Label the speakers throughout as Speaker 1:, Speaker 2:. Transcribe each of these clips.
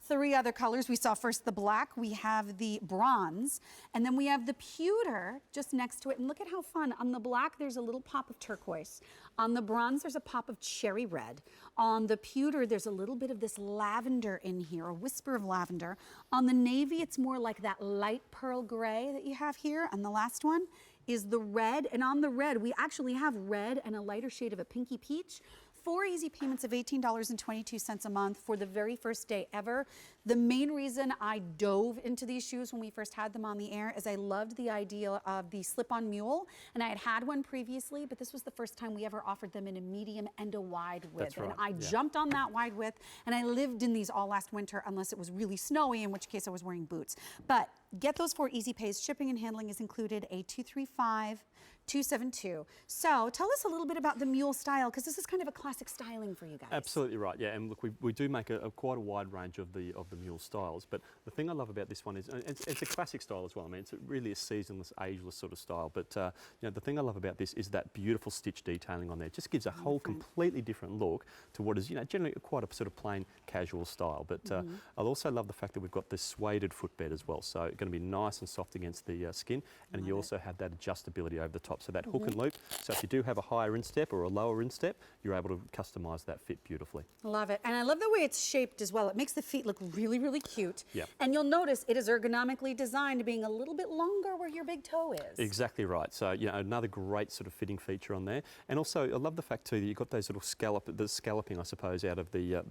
Speaker 1: three other colors. We saw first the black, we have the bronze, and then we have the pewter just next to it. And look at how fun. On the black, there's a little pop of turquoise. On the bronze, there's a pop of cherry red. On the pewter, there's a little bit of this lavender in here, a whisper of lavender. On the navy, it's more like that light pearl gray that you have here. And the last one is the red. And on the red, we actually have red and a lighter shade of a pinky peach. 4 easy payments of $18.22 a month for the very first day ever. The main reason I dove into these shoes when we first had them on the air is I loved the idea of the slip-on mule, and I had one previously, but this was the first time we ever offered them in a medium and a wide width.
Speaker 2: That's right.
Speaker 1: And I jumped on that wide width, and I lived in these all last winter unless it was really snowy, in which case I was wearing boots. But get those 4 easy pays. Shipping and handling is included, a 235-272. So tell us a little bit about the mule style, because this is kind of a classic styling for you guys.
Speaker 2: Absolutely right, yeah. And look, we do make quite a wide range of the mule styles, but the thing I love about this one is it's a classic style as well. I mean, it's really a seasonless, ageless sort of style. But you know, the thing I love about this is that beautiful stitch detailing on there. It just gives a whole completely different look to what is, you know, generally quite a sort of plain casual style. But I also love the fact that we've got this suede footbed as well. So it's going to be nice and soft against the skin, and you also have that adjustability over the top. So that hook and loop. So if you do have a higher instep or a lower instep, you're able to customize that fit beautifully.
Speaker 1: Love it. And I love the way it's shaped as well. It makes the feet look really, really cute.
Speaker 2: Yep.
Speaker 1: And you'll notice it is ergonomically designed, being a little bit longer where your big toe is.
Speaker 2: Exactly right. So, you know, another great sort of fitting feature on there. And also, I love the fact too that you've got those little scalloping, I suppose, out of the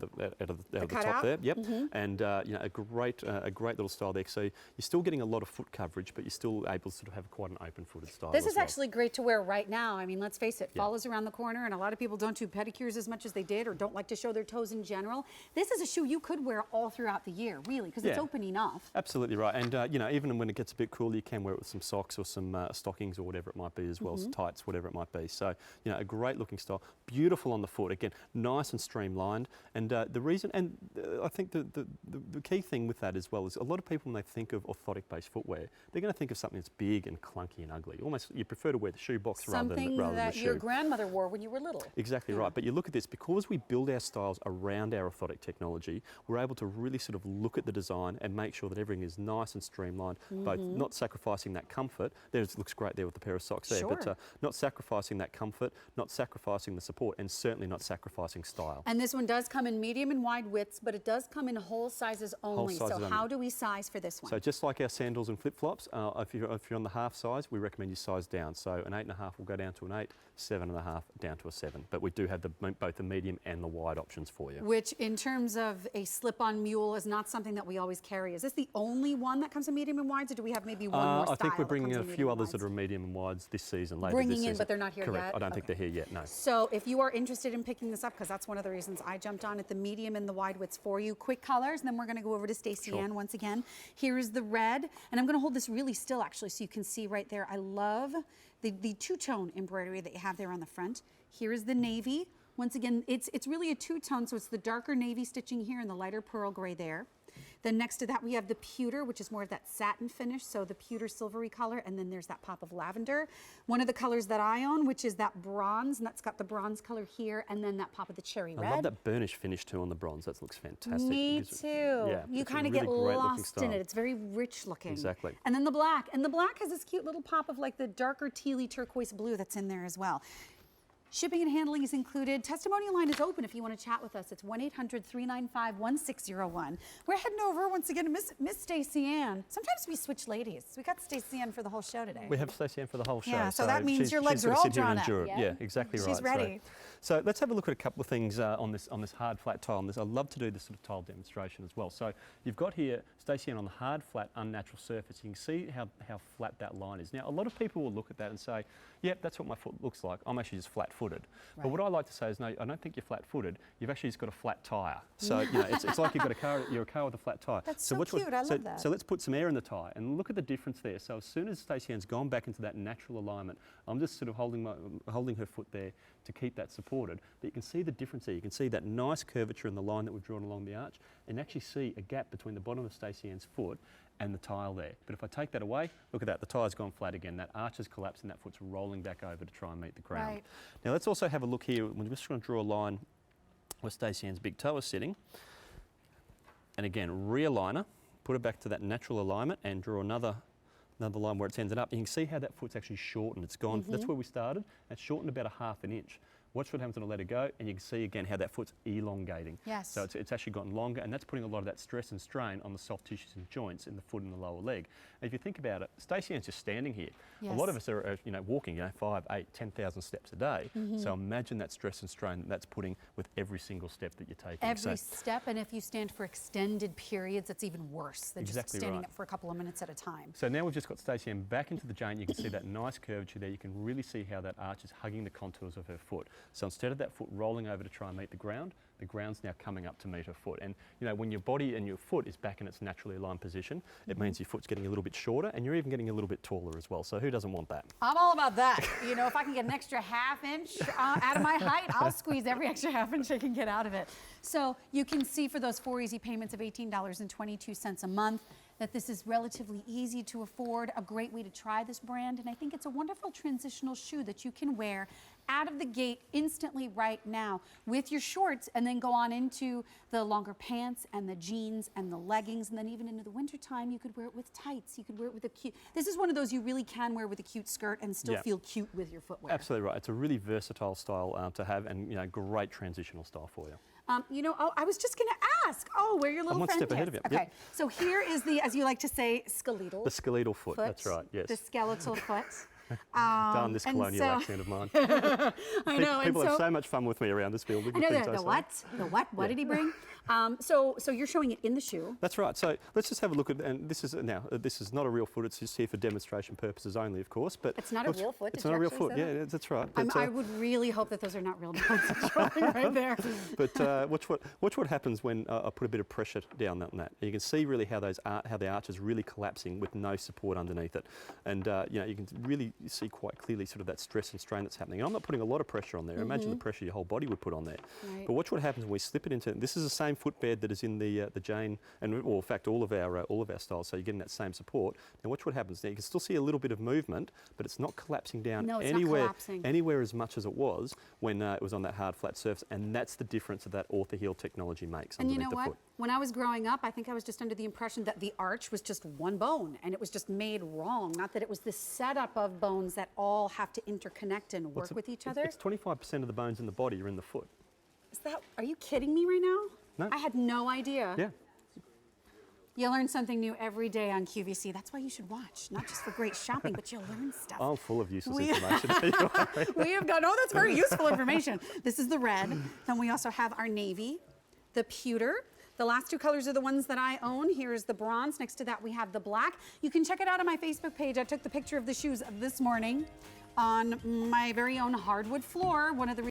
Speaker 2: top there. Yep. And you know, a great little style there. So you're still getting a lot of foot coverage, but you're still able to sort of have quite an open-footed style.
Speaker 1: This is actually great to wear right now. I mean, let's face it, fall is around the corner, and a lot of people don't do pedicures as much as they did, or don't like to show their toes in general. This is a shoe you could wear all throughout the year, really, because it's open enough.
Speaker 2: Absolutely right. And you know, even when it gets a bit cooler, you can wear it with some socks or some stockings or whatever it might be as well, some tights, whatever it might be. So, you know, a great looking style, beautiful on the foot. Again, nice and streamlined. And the reason, and I think the key thing with that as well is a lot of people, when they think of orthotic-based footwear, they're going to think of something that's big and clunky and ugly. Almost, you prefer to wear the shoe box rather than the shoe.
Speaker 1: Something that your grandmother wore when you were little.
Speaker 2: Exactly right. But you look at this, because we build our styles around our orthotic technology, we're able to really sort of look at the design and make sure that everything is nice and streamlined, both not sacrificing that comfort. It looks great there with the pair of socks there, but not sacrificing that comfort, not sacrificing the support, and certainly not sacrificing style.
Speaker 1: And this one does come in medium and wide widths, but it does come in whole sizes only. So how do we size for this one?
Speaker 2: So just like our sandals and flip-flops, if you're on the half size, we recommend you size down. So an 8.5 will go down to an 8, 7.5 down to a 7. But we do have both the medium and the wide options for you.
Speaker 1: Which, in terms of a slip-on mule, is not something that we always carry. Is this the only one that comes in medium and wides, or do we have maybe one more style?
Speaker 2: I think we're bringing in a few others that are medium and wides this season, later this season.
Speaker 1: But they're not here yet?
Speaker 2: Correct. I don't think they're here yet, no.
Speaker 1: So if you are interested in picking this up, because that's one of the reasons I jumped on at the medium and the wide widths for you, quick colors, and then we're going to go over to Stacey Ann once again. Here is the red, and I'm going to hold this really still, actually, so you can see right there. I love the two-tone embroidery that you have there on the front. Here is the navy. Once again, it's really a two-tone, so it's the darker navy stitching here and the lighter pearl gray there. Then next to that, we have the pewter, which is more of that satin finish, so the pewter silvery color, and then there's that pop of lavender. One of the colors that I own, which is that bronze, and that's got the bronze color here, and then that pop of the cherry red.
Speaker 2: I love that burnish finish too on the bronze. That looks fantastic.
Speaker 1: Me too.
Speaker 2: Yeah,
Speaker 1: you kind of
Speaker 2: really
Speaker 1: get lost in it. It's very rich looking.
Speaker 2: Exactly.
Speaker 1: And then the black, and the black has this cute little pop of like the darker tealy turquoise blue that's in there as well. Shipping and handling is included. Testimonial line is open if you want to chat with us. It's 1-800-395-1601. We're heading over once again to Miss Stacey Ann. Sometimes we switch ladies. We got Stacey Ann for the whole show today.
Speaker 2: We have Stacey Ann for the whole show.
Speaker 1: Yeah, so that means your legs are all drawn up.
Speaker 2: Yeah, exactly right.
Speaker 1: She's ready.
Speaker 2: So let's have a look at a couple of things on this hard flat tile. I love to do this sort of tile demonstration as well. So you've got here Stacey Ann on the hard, flat, unnatural surface. You can see how flat that line is. Now, a lot of people will look at that and say, yep, that's what my foot looks like. I'm actually just flat-footed. Right. But what I like to say is, no, I don't think you're flat-footed. You've actually just got a flat tyre. So you know, it's like you've got a car. You're a car with a flat tyre.
Speaker 1: That's so cute. I love that.
Speaker 2: So let's put some air in the tyre and look at the difference there. So as soon as Stacey Ann's gone back into that natural alignment, I'm just sort of holding her foot there to keep that supported. But you can see the difference there. You can see that nice curvature in the line that we've drawn along the arch, and actually see a gap between the bottom of Stacey Ann's foot and the tile there. But if I take that away, look at that, the tire's gone flat again. That arch has collapsed and that foot's rolling back over to try and meet the ground.
Speaker 1: Right.
Speaker 2: Now let's also have a look here. We're just going to draw a line where Stacey Ann's big toe is sitting. And again, realigner, put it back to that natural alignment and draw another line where it's ended up. You can see how that foot's actually shortened. It's gone, that's where we started. It's shortened about a ½ an inch. Watch what happens when I let it go, and you can see again how that foot's elongating.
Speaker 1: Yes.
Speaker 2: So it's actually gotten longer, and that's putting a lot of that stress and strain on the soft tissues and joints in the foot and the lower leg. And if you think about it, Stacey Ann's just standing here.
Speaker 1: Yes.
Speaker 2: A lot of us are walking 5, 8, 10,000 steps a day. So imagine that stress and strain that's putting with every single step that you're taking.
Speaker 1: Every step, and if you stand for extended periods, it's even worse than just standing up for a couple of minutes at a time.
Speaker 2: So now we've just got Stacey Ann back into the joint. You can see that nice curvature there. You can really see how that arch is hugging the contours of her foot. So instead of that foot rolling over to try and meet the ground's now coming up to meet her foot. And when your body and your foot is back in its naturally aligned position, it means your foot's getting a little bit shorter, and you're even getting a little bit taller as well. So who doesn't want that?
Speaker 1: I'm all about that. If I can get an extra ½ inch out of my height, I'll squeeze every extra ½ inch I can get out of it. So you can see for those 4 easy payments of $18.22 a month that this is relatively easy to afford, a great way to try this brand, and I think it's a wonderful transitional shoe that you can wear out of the gate instantly right now with your shorts, and then go on into the longer pants and the jeans and the leggings, and then even into the wintertime you could wear it with tights, you could wear it with a cute, this is one of those you really can wear with a cute skirt and still feel cute with your footwear.
Speaker 2: Absolutely right. It's a really versatile style to have, and great transitional style for you.
Speaker 1: I was just going to ask. Where your little
Speaker 2: I'm one
Speaker 1: friend
Speaker 2: step ahead of you.
Speaker 1: Okay,
Speaker 2: Yep.
Speaker 1: So here is the, as you like to say, skeletal.
Speaker 2: The skeletal foot. That's right. Yes.
Speaker 1: The skeletal foot.
Speaker 2: Darn this colonial accent of mine.
Speaker 1: I know.
Speaker 2: People have so much fun with me around this building.
Speaker 1: I know the what? The what? What did he bring? So you're showing it in the shoe.
Speaker 2: That's right. So let's just have a look at, and this is not a real foot. It's just here for demonstration purposes only, of course. But
Speaker 1: it's not a real foot.
Speaker 2: It's not a real foot. Yeah, that's right.
Speaker 1: But, I would really hope that those are not real bones showing right there.
Speaker 2: But watch what happens when I put a bit of pressure down on that. You can see really how the arch is really collapsing with no support underneath it, and you can really see quite clearly sort of that stress and strain that's happening. And I'm not putting a lot of pressure on there. Imagine the pressure your whole body would put on there.
Speaker 1: Right.
Speaker 2: But watch what happens when we slip it into. This is the same footbed that is in the Jane, and in fact all of our styles. So you're getting that same support. Now watch what happens. Now you can still see a little bit of movement, but it's not collapsing down anywhere as much as it was when it was on that hard flat surface. And that's the difference that Orthaheel technology makes.
Speaker 1: And you know what? When I was growing up, I think I was just under the impression that the arch was just one bone, and it was just made wrong. Not that it was this setup of bones that all have to interconnect and work with each other.
Speaker 2: It's 25% of the bones in the body are in the foot.
Speaker 1: Are you kidding me right now?
Speaker 2: No.
Speaker 1: I had no idea.
Speaker 2: Yeah.
Speaker 1: You learn something new every day on QVC. That's why you should watch, not just for great shopping, but you'll learn stuff.
Speaker 2: I'm full of useless information.
Speaker 1: We have done, that's very useful information. This is the red. Then we also have our navy, the pewter. The last two colors are the ones that I own. Here's the bronze. Next to that, we have the black. You can check it out on my Facebook page. I took the picture of the shoes this morning on my very own hardwood floor. One of the